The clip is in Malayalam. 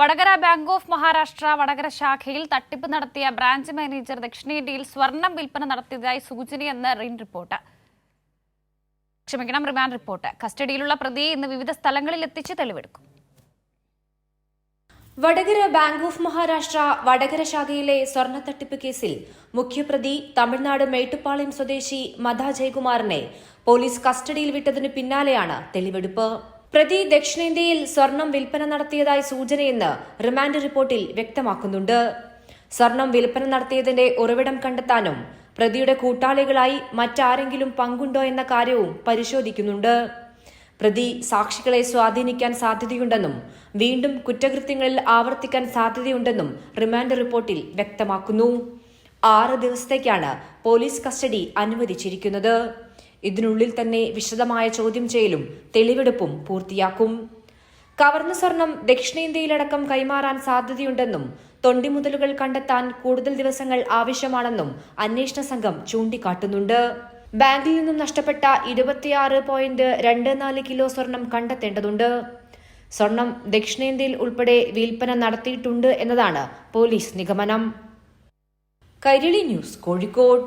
വടകര ബാങ്ക് ഓഫ് മഹാരാഷ്ട്ര വടകര ശാഖയിൽ തട്ടിപ്പ് നടത്തിയ ബ്രാഞ്ച് മാനേജർ ദക്ഷിണേന്ത്യയിൽ സ്വർണം വിൽപ്പന നടത്തിയതായി സൂചനയെന്ന് റിമാൻഡ് റിപ്പോർട്ട്. കസ്റ്റഡിയിലുള്ള പ്രതിയെ ഇന്ന് വിവിധ സ്ഥലങ്ങളിൽ എത്തിച്ച് തെളിവെടുക്കും. വടകര ബാങ്ക് ഓഫ് മഹാരാഷ്ട്ര വടകര ശാഖയിലെ സ്വർണ്ണ തട്ടിപ്പ് കേസിൽ മുഖ്യപ്രതി തമിഴ്നാട് മേട്ടുപ്പാളയം സ്വദേശി മധ ജയകുമാറിനെ പോലീസ് കസ്റ്റഡിയിൽ വിട്ടതിന് പിന്നാലെയാണ് തെളിവെടുപ്പ്. പ്രതി ദക്ഷിണേന്ത്യയിൽ സ്വർണം വിൽപ്പന നടത്തിയതായി സൂചനയെന്ന് റിമാൻഡ് റിപ്പോർട്ടിൽ വ്യക്തമാക്കുന്നുണ്ട്. സ്വർണം വിൽപ്പന നടത്തിയതിന്റെ ഉറവിടം കണ്ടെത്താനും പ്രതിയുടെ കൂട്ടാളികളായി മറ്റാരെങ്കിലും പങ്കുണ്ടോ എന്ന കാര്യവും പരിശോധിക്കുന്നുണ്ട്. പ്രതി സാക്ഷികളെ സ്വാധീനിക്കാൻ സാധ്യതയുണ്ടെന്നും വീണ്ടും കുറ്റകൃത്യങ്ങളിൽ ആവർത്തിക്കാൻ സാധ്യതയുണ്ടെന്നും റിമാൻഡ് റിപ്പോർട്ടിൽ വ്യക്തമാക്കുന്നു. 6 ദിവസത്തേക്കാണ് പോലീസ് കസ്റ്റഡി അനുവദിച്ചിരിക്കുന്നത്. ഇതിനുള്ളിൽ തന്നെ വിശദമായ ചോദ്യം ചെയ്യലും തെളിവെടുപ്പും പൂർത്തിയാക്കും. കവർന്ന സ്വർണം ദക്ഷിണേന്ത്യയിലടക്കം കൈമാറാൻ സാധ്യതയുണ്ടെന്നും തൊണ്ടിമുതലുകൾ കണ്ടെത്താൻ കൂടുതൽ ദിവസങ്ങൾ ആവശ്യമാണെന്നും അന്വേഷണ സംഘം ചൂണ്ടിക്കാട്ടുന്നുണ്ട്. ബാങ്കിൽ നിന്നും നഷ്ടപ്പെട്ട 26.24 കിലോ സ്വർണം കണ്ടെത്തേണ്ടതുണ്ട്. സ്വർണം ദക്ഷിണേന്ത്യയിൽ ഉൾപ്പെടെ വിൽപ്പന നടത്തിയിട്ടുണ്ട് എന്നതാണ് പോലീസ് നിഗമനം. കൈരളി ന്യൂസ്, കോഴിക്കോട്.